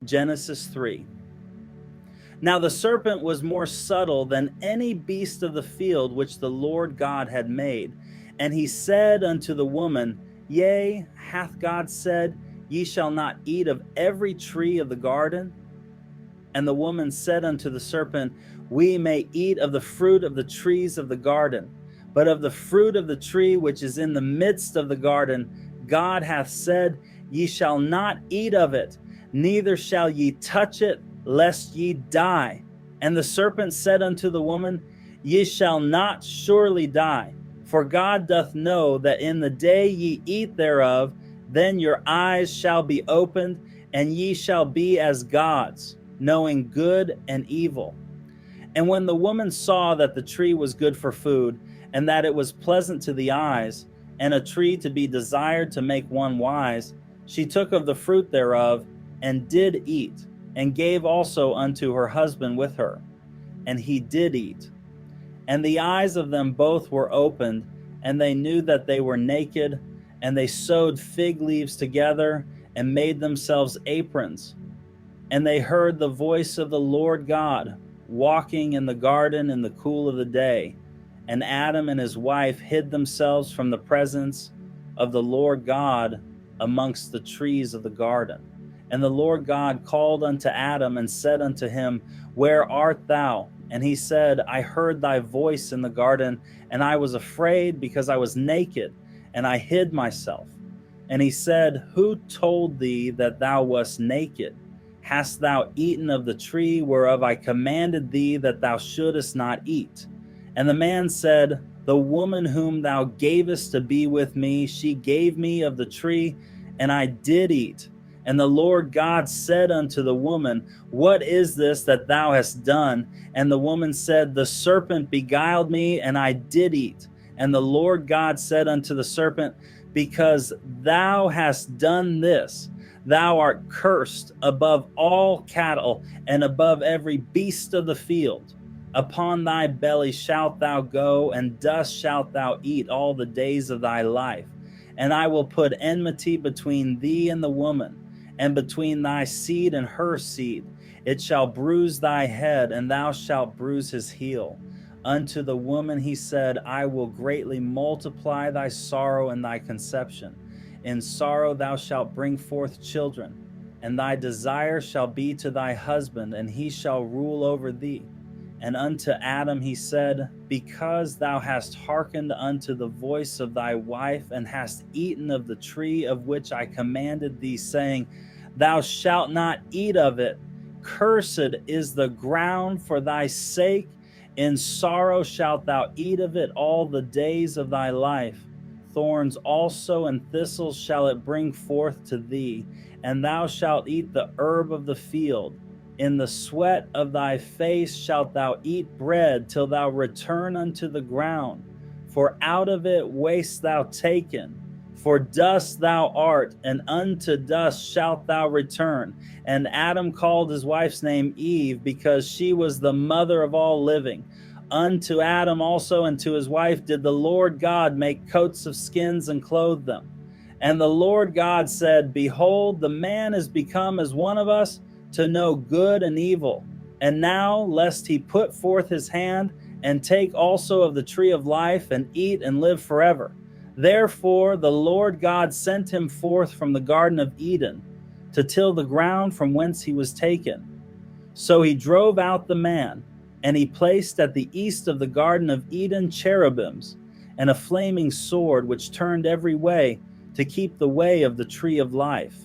Genesis 3. Now the serpent was more subtle than any beast of the field which the Lord God had made. And he said unto the woman, Yea, hath God said, Ye shall not eat of every tree of the garden? And the woman said unto the serpent, We may eat of the fruit of the trees of the garden, but of the fruit of the tree which is in the midst of the garden, God hath said, Ye shall not eat of it, neither shall ye touch it, lest ye die. And the serpent said unto the woman, Ye shall not surely die, for God doth know that in the day ye eat thereof, then your eyes shall be opened, and ye shall be as gods, knowing good and evil. And when the woman saw that the tree was good for food, and that it was pleasant to the eyes, and a tree to be desired to make one wise, she took of the fruit thereof, and did eat, and gave also unto her husband with her, and he did eat. And the eyes of them both were opened, and they knew that they were naked, and they sewed fig leaves together, and made themselves aprons. And they heard the voice of the Lord God, walking in the garden in the cool of the day. And Adam and his wife hid themselves from the presence of the Lord God amongst the trees of the garden. And the Lord God called unto Adam and said unto him, Where art thou? And he said, I heard thy voice in the garden, and I was afraid because I was naked, and I hid myself. And he said, Who told thee that thou wast naked? Hast thou eaten of the tree whereof I commanded thee that thou shouldest not eat? And the man said, The woman whom thou gavest to be with me, she gave me of the tree, and I did eat. And the Lord God said unto the woman, What is this that thou hast done? And the woman said, The serpent beguiled me, and I did eat. And the Lord God said unto the serpent, Because thou hast done this, thou art cursed above all cattle, and above every beast of the field. Upon thy belly shalt thou go, and dust shalt thou eat all the days of thy life. And I will put enmity between thee and the woman, and between thy seed and her seed. It shall bruise thy head, and thou shalt bruise his heel. Unto the woman he said, I will greatly multiply thy sorrow and thy conception. In sorrow thou shalt bring forth children, and thy desire shall be to thy husband, and he shall rule over thee. And unto Adam he said, Because thou hast hearkened unto the voice of thy wife, and hast eaten of the tree of which I commanded thee, saying, Thou shalt not eat of it. Cursed is the ground for thy sake. In sorrow shalt thou eat of it all the days of thy life. Thorns also and thistles shall it bring forth to thee, and thou shalt eat the herb of the field. In the sweat of thy face shalt thou eat bread till thou return unto the ground. For out of it wast thou taken. For dust thou art, and unto dust shalt thou return. And Adam called his wife's name Eve, because she was the mother of all living. Unto Adam also and to his wife did the Lord God make coats of skins and clothe them. And the Lord God said, Behold, the man is become as one of us, to know good and evil. And now, lest he put forth his hand, and take also of the tree of life, and eat and live forever. Therefore the Lord God sent him forth from the Garden of Eden, to till the ground from whence he was taken. So he drove out the man, and he placed at the east of the Garden of Eden cherubims, and a flaming sword which turned every way, to keep the way of the tree of life.